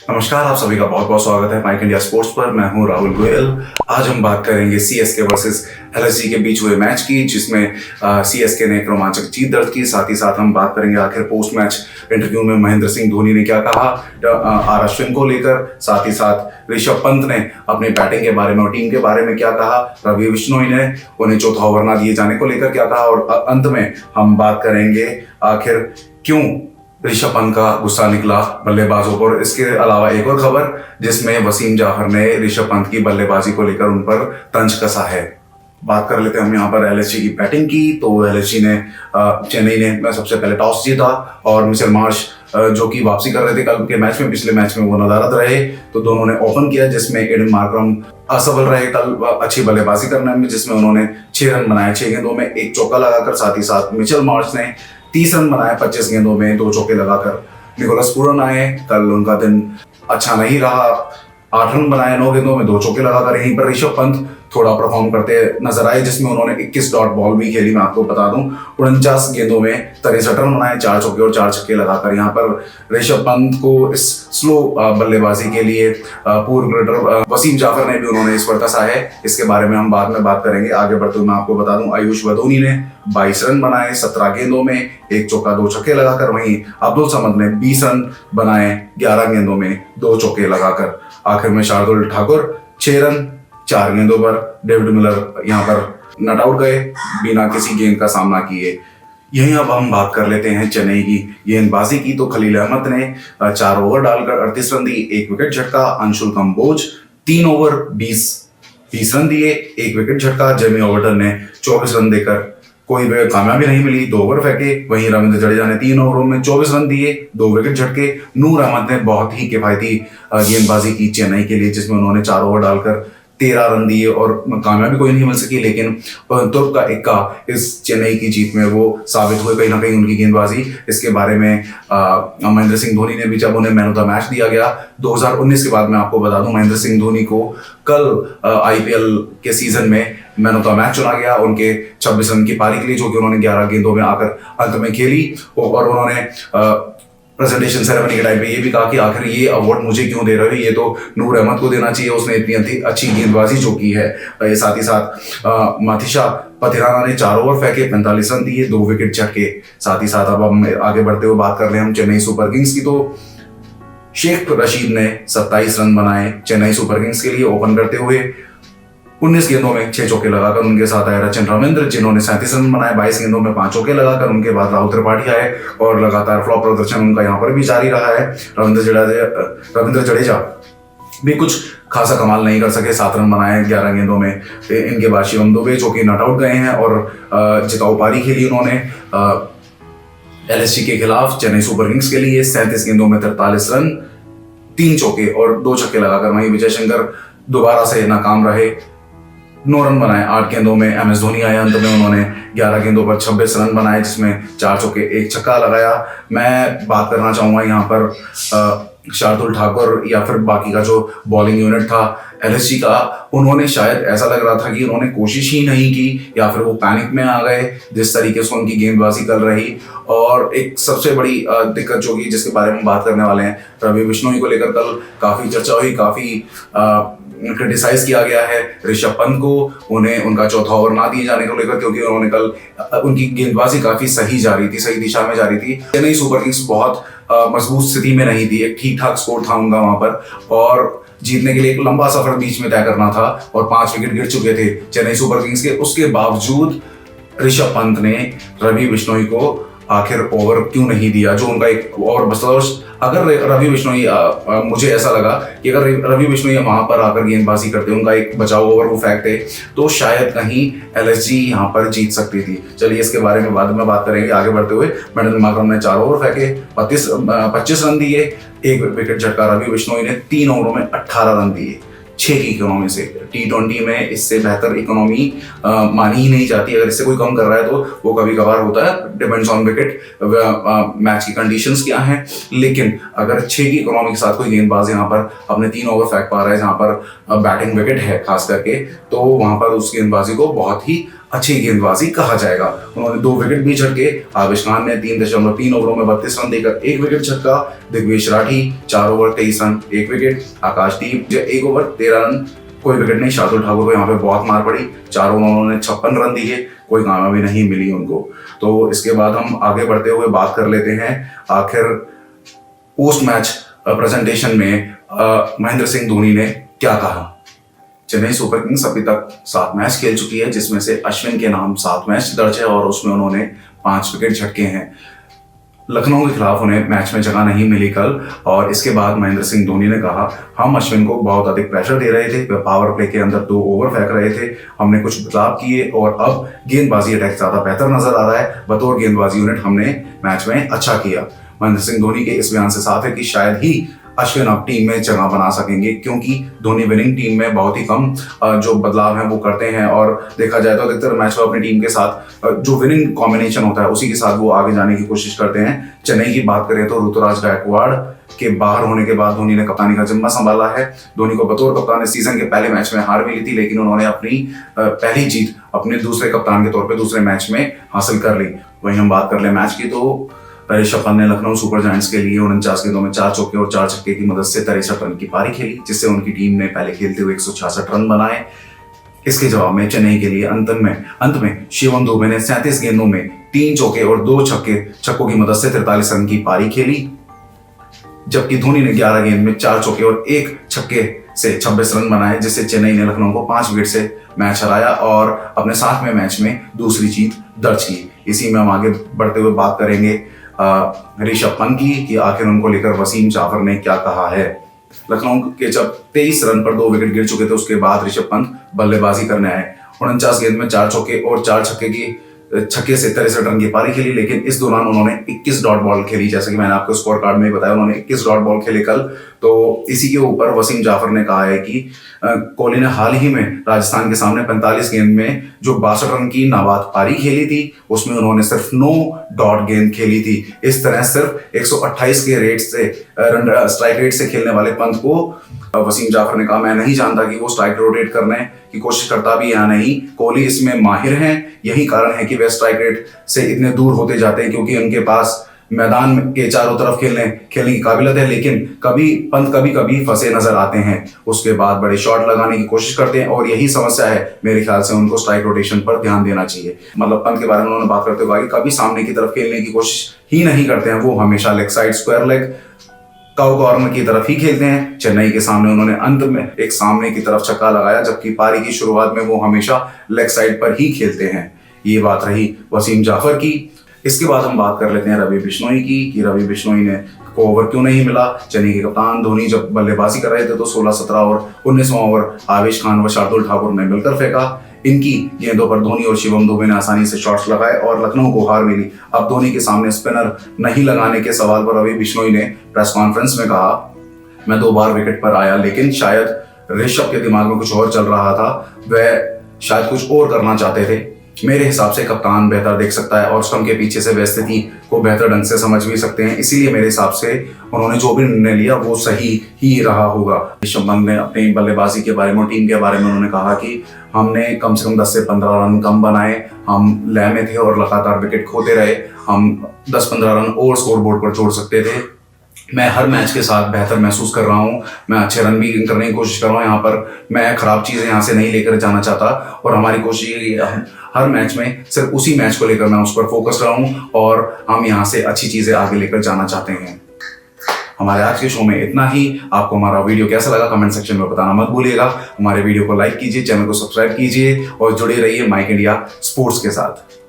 नमस्कार, आप सभी का बहुत बहुत स्वागत है माइक इंडिया स्पोर्ट्स पर। मैं हूं राहुल गोयल। आज हम बात करेंगे सीएसके वर्सेस एलएसजी के बीच हुए मैच की, जिसमें सीएसके ने एक रोमांचक जीत दर्ज की। साथ ही साथ हम बात करेंगे आखिर पोस्ट मैच इंटरव्यू में महेंद्र सिंह धोनी ने क्या कहा आर अश्विन को लेकर। साथ ही साथ ऋषभ पंत ने अपनी बैटिंग के बारे में और टीम के बारे में क्या कहा। रवि बिश्नोई ने उन्हें चौथा ओवर ना दिए जाने को लेकर क्या कहा। और अंत में हम बात करेंगे आखिर क्यों ऋषभ पंत का गुस्सा निकला बल्लेबाजों पर। इसके अलावा एक और खबर जिसमें वसीम जाफर ने ऋषभ पंत की बल्लेबाजी को लेकर उन पर तंज कसा है। बात कर लेते हैं हम यहाँ पर एलएसजी की बैटिंग की। तो एलएसजी ने चेन्नई ने सबसे पहले टॉस जीता और मिचेल मार्श जो कि वापसी कर रहे थे कल के मैच में, पिछले मैच में वो नदारद रहे, तो दोनों ने ओपन किया, जिसमें एडन मार्करम असफल रहे कल अच्छी बल्लेबाजी करने में, जिसमें उन्होंने 6 रन बनाए 6 गेंदों में, 1 चौका लगाकर। साथ ही साथ मिचेल मार्श ने 30 रन बनाए 25 गेंदों में, 2 चौके लगाकर। निकोलस पूरन आए, कल उनका दिन अच्छा नहीं रहा, 8 रन बनाए 9 गेंदों में, 2 चौके लगाकर। यहीं पर ऋषभ पंत थोड़ा परफॉर्म करते नजर आए, जिसमें उन्होंने 21 डॉट बॉल भी खेली। मैं आपको बता दूं 49 गेंदों में 63 रन बनाए, 4 चौके और 4 छक्के लगाकर। यहाँ पर ऋषभ पंत को इस स्लो बल्लेबाजी के लिए पूर्व क्रिकेटर वसीम जाफर ने भी उन्होंने इस पर कसा है। इसके बारे में हम बाद में बात करेंगे। आगे बढ़ते हुए मैं आपको बता दूं आयुष वदोनी ने 22 रन बनाए 17 गेंदों में, 1 चौका 2 छक्के लगाकर। वहीं अब्दुल समद ने 20 रन बनाए 11 गेंदों में, 2 चौके लगाकर। आखिर में शार्दुल ठाकुर 6 रन 4 गेंदों पर। डेविड मिलर यहाँ पर नॉट आउट गए बिना किसी गेंद का सामना किए। यहीं अब हम बात कर लेते हैं चेन्नई की गेंदबाजी की। तो खलील अहमद ने 4 ओवर डालकर 38 रन दिए, 1 विकेट झटका। अंशुल कंबोज 3 ओवर 20 रन दिए, 1 विकेट झटका। जेमी ओवर्टन ने 24 रन देकर कोई कामयाबी नहीं मिली, 2 ओवर फेंके। वहीं रविंद्र जडेजा ने 3 ओवरों में 24 रन दिए, 2 विकेट झटके। नूर अहमद ने बहुत ही किफायती गेंदबाजी की चेन्नई के लिए, जिसमें उन्होंने 4 ओवर डालकर 13 रन दिए और कामयाबी कोई नहीं मिल सकी। लेकिन तुर्क का इक्का इस चेन्नई की जीत में वो साबित हुए कहीं ना कहीं उनकी गेंदबाजी। इसके बारे में महेंद्र सिंह धोनी ने भी, जब उन्हें मैन ऑफ द मैच दिया गया 2019 के बाद, मैं आपको बता दूं महेंद्र सिंह धोनी को कल आईपीएल के सीजन में मैन ऑफ द मैच चुना गया उनके 26 रन की पारी के लिए, जो कि उन्होंने 11 गेंदों में आकर अंत में खेली। और उन्होंने प्रेजेंटेशन सेरेमनी के टाइम पे ये भी कहा कि आखिर ये अवार्ड मुझे क्यों दे रहे हो, ये तो नूर अहमद को देना चाहिए, उसने इतनी अच्छी गेंदबाजी जो की है। साथ ही साथ माथिशा पथिराना ने 4 ओवर फेंके 45 रन दिए, 2 विकेट झटके। साथ ही साथ अब हम आगे बढ़ते हुए बात कर रहे हैं हम चेन्नई सुपर किंग्स की। तो शेख रशीद ने 27 रन बनाए चेन्नई सुपर किंग्स के लिए ओपन करते हुए। 19 गेंदों में 6 चौके लगाकर उनके साथ आए रचिन रविंद्र, जिन्होंने 37 रन बनाए 22 गेंदों में 5 चौके लगाकर। उनके बाद राहुल त्रिपाठी आए और लगातार फ्लॉप प्रदर्शन उनका यहाँ पर भी जारी रहा है। रविंद्र जडेजा भी कुछ खासा कमाल नहीं कर सके, 7 रन बनाए 11 गेंदों में। इनके बाद शिवम दुबे जो कि नॉट आउट गए हैं और जिताऊ पारी खेली उन्होंने एलएसजी के खिलाफ चेन्नई सुपर किंग्स के लिए। 37 गेंदों में 43 रन 3 चौके और 2 छक्के लगाकर। वहीं विजय शंकर दोबारा से नाकाम रहे, 9 रन बनाए 8 गेंदों में। एमएस धोनी आए अंत में, उन्होंने 11 गेंदों पर 26 रन बनाए, जिसमें 4 चौके 1 छक्का लगाया। मैं बात करना चाहूंगा यहाँ पर शार्दुल ठाकुर या फिर बाकी का जो बॉलिंग यूनिट था एलएसजी का, उन्होंने शायद ऐसा लग रहा था कि उन्होंने कोशिश ही नहीं की या फिर वो पैनिक में आ गए जिस तरीके से उनकी गेंदबाजी कल रही। और एक सबसे बड़ी दिक्कत जो की जिसके बारे में बात करने वाले हैं, रवि बिश्नोई को लेकर कल काफी चर्चा हुई, काफी क्रिटिसाइज किया गया है ऋषभ पंत को, उन्हें उनका चौथा ओवर ना दिए जाने को लेकर, क्योंकि उन्होंने कल उनकी गेंदबाजी काफी सही जा रही थी, सही दिशा में जा रही थी। चेन्नई सुपर किंग्स बहुत मजबूत स्थिति में नहीं थी, एक ठीक ठाक स्कोर था उनका वहां पर, और जीतने के लिए एक लंबा सफर बीच में तय करना था और 5 विकेट गिर चुके थे चेन्नई सुपर किंग्स के। उसके बावजूद ऋषभ पंत ने रवि बिश्नोई को आखिर ओवर क्यों नहीं दिया, जो उनका एक ओवर बचता था। अगर रवि बिश्नोई मुझे ऐसा लगा कि अगर रवि बिश्नोई वहां पर आकर गेंदबाजी करते, उनका एक बचाव ओवर वो फेंकते, तो शायद कहीं एलएसजी यहाँ पर जीत सकती थी। चलिए इसके बारे में बाद में बात करेंगे। आगे बढ़ते हुए मेंडल मार्करम ने 4 ओवर फेंके 25 रन दिए, 1 विकेट झटका। रवि बिश्नोई ने 3 ओवरों में 18 रन दिए 6 की इकोनॉमी से। T20 में इससे बेहतर इकोनॉमी मानी ही नहीं जाती। अगर इससे कोई कम कर रहा है तो वो कभी कभार होता है, डिपेंड्स ऑन विकेट, मैच की कंडीशंस क्या हैं। लेकिन अगर 6 की इकोनॉमी के साथ कोई गेंदबाज यहाँ पर अपने 3 ओवर फेंक पा रहा है जहाँ पर बैटिंग विकेट है खास करके, तो वहां पर उस गेंदबाजी को बहुत ही अच्छी गेंदबाजी कहा जाएगा। उन्होंने 2 विकेट भी झटके। आवेश खान ने 3.3 ओवरों में 32 रन देकर 1 विकेट झटका। Digvijay Rathi 4 over 23 run 1 wicket. Akash Deep 1 over 13 run कोई विकेट नहीं। शार्दुल ठाकुर को यहाँ पे बहुत मार पड़ी। 4 ओवर उन्होंने 56 रन दिए, कोई कामयाबी नहीं मिली उनको। तो इसके बाद हम आगे बढ़ते हुए बात कर लेते हैं आखिर पोस्ट मैच प्रेजेंटेशन में महेंद्र सिंह धोनी ने क्या कहा। चेन्नई सुपर किंग्स अभी तक 7 मैच खेल चुकी है, जिसमें से अश्विन के नाम 7 मैच दर्ज है और उसमें उन्होंने 5 विकेट झटके हैं। लखनऊ के खिलाफ उन्हें मैच में जगह नहीं मिली कल, और इसके बाद महेंद्र सिंह धोनी ने कहा, हम अश्विन को बहुत अधिक प्रेशर दे रहे थे, वे पावर प्ले के अंदर 2 ओवर फेंक रहे थे, हमने कुछ बदलाव किए और अब गेंदबाजी अटैक ज्यादा बेहतर नजर आ रहा है। बतौर गेंदबाजी यूनिट हमने मैच में अच्छा किया। महेंद्र सिंह धोनी के इस बयान से साफ है कि शायद ही अश्विन अब टीम में जगह बना सकेंगे, क्योंकि धोनी विनिंग टीम में बहुत ही कम जो बदलाव हैं वो करते हैं, और देखा जाए तो अधिकतर मैच को अपनी टीम के साथ जो विनिंग कॉम्बिनेशन होता है उसी के साथ वो आगे जाने की कोशिश करते हैं। चेन्नई की बात करें तो ऋतुराज गायकवाड़ के बाहर होने के बाद धोनी ने कप्तानी का जिम्मा संभाला है। धोनी को बतौर कप्तान इस सीजन के पहले मैच में हार मिली थी, लेकिन उन्होंने अपनी पहली जीत अपने दूसरे कप्तान के तौर पर दूसरे मैच में हासिल कर ली। वहीं हम बात कर ले मैच की, तो ऋषभ पंत ने लखनऊ सुपर जायंट्स के लिए 49 गेंदों में 4 चौके और 4 छक्के की मदद से 63 रन की पारी खेली, जिससे उनकी टीम ने पहले खेलते हुए 166 रन बनाए। इसके जवाब में चेन्नई के लिए अंत में शिवम दुबे ने 37 गेंदों में 3 चौके और 2 छक्कों की मदद से 43 रन की पारी खेली, जबकि धोनी ने 11 गेंद में 4 चौके और 1 छक्के से 26 रन बनाए, जिससे चेन्नई ने लखनऊ को 5 विकेट से मैच हराया और अपने 7वें मैच में दूसरी जीत दर्ज की। इसी में हम आगे बढ़ते हुए बात करेंगे ऋषभ पंत की कि आखिर उनको लेकर वसीम जाफर ने क्या कहा है। लखनऊ के जब 23 रन पर 2 विकेट गिर चुके थे, उसके बाद ऋषभ पंत बल्लेबाजी करने आए। 49 गेंद में 4 चौके और 4 छक्के से 63 रन की पारी खेली, लेकिन इस दौरान उन्होंने 21 डॉट बॉल खेली, जैसे कि मैंने आपको स्कोर कार्ड में बताया, उन्होंने 21 डॉट बॉल खेले कल। तो इसी के ऊपर वसीम जाफर ने कहा है कि कोहली ने हाल ही में राजस्थान के सामने 45 गेंद में जो 62 रन की नाबाद पारी खेली थी, उसमें उन्होंने सिर्फ 9 डॉट गेंद खेली थी। इस तरह सिर्फ 128 के रेट से स्ट्राइक रेट से खेलने वाले पंत को वसीम जाफर ने कहा, मैं नहीं जानता कि वो स्ट्राइक रोटेट करने की कोशिश करता भी या नहीं। कोहली इसमें माहिर हैं, यही कारण है कि वे स्ट्राइक रेट से इतने दूर होते जाते हैं, क्योंकि उनके पास मैदान के चारों तरफ खेलने की काबिलियत है, लेकिन पंत कभी फंसे नजर आते हैं। उसके बाद बड़े शॉट लगाने की कोशिश करते हैं, और यही समस्या है। मेरे ख्याल से उनको स्ट्राइक रोटेशन पर ध्यान देना चाहिए। मतलब पंत के बारे में उन्होंने बात करते हुए कहा कि कभी सामने की तरफ खेलने की कोशिश ही नहीं करते हैं, वो हमेशा leg side square leg cow corner की तरफ ही खेलते हैं। चेन्नई के सामने उन्होंने अंत में एक सामने की तरफ छक्का लगाया, जबकि पारी की शुरुआत में वो हमेशा लेग साइड पर ही खेलते हैं। ये बात रही वसीम जाफर की। इसके बाद हम बात कर लेते हैं रवि बिश्नोई की कि रवि बिश्नोई ने को ओवर क्यों नहीं मिला। चेन्नई के कप्तान धोनी जब बल्लेबाजी कर रहे थे तो 16, 17 और 19वां ओवर आवेश खान व शार्दुल ठाकुर ने मिलकर फेंका। इनकी गेंदों पर धोनी और शिवम दुबे ने आसानी से शॉट्स लगाए और लखनऊ को हार मिली। अब धोनी के सामने स्पिनर नहीं लगाने के सवाल पर रवि बिश्नोई ने प्रेस कॉन्फ्रेंस में कहा, मैं 2 बार विकेट पर आया, लेकिन शायद ऋषभ के दिमाग में कुछ और चल रहा था, वह शायद कुछ और करना चाहते थे। मेरे हिसाब से कप्तान बेहतर देख सकता है और स्टंप के पीछे से वह स्थिति को बेहतर ढंग से समझ भी सकते हैं, इसीलिए मेरे हिसाब से उन्होंने जो भी निर्णय लिया वो सही ही रहा होगा। ऋषभ पंत ने अपनी बल्लेबाजी के बारे में, टीम के बारे में उन्होंने कहा कि हमने कम से कम 10 से 15 रन कम बनाए, हम लय में थे और लगातार विकेट खोते रहे, हम 10-15 रन और स्कोर बोर्ड पर जोड़ सकते थे। मैं हर मैच के साथ बेहतर महसूस कर रहा हूँ, मैं अच्छे रन भी करने की कोशिश कर रहा हूँ, यहाँ पर मैं खराब चीज़ें यहाँ से नहीं लेकर जाना चाहता, और हमारी कोशिश हर मैच में सिर्फ उसी मैच को लेकर मैं उस पर फोकस रहा हूँ और हम यहाँ से अच्छी चीज़ें आगे लेकर जाना चाहते हैं। हमारे आज के शो में इतना ही। आपको हमारा वीडियो कैसा लगा कमेंट सेक्शन में बताना मत भूलिएगा। हमारे वीडियो को लाइक कीजिए, चैनल को सब्सक्राइब कीजिए और जुड़े रहिए माइक इंडिया स्पोर्ट्स के साथ।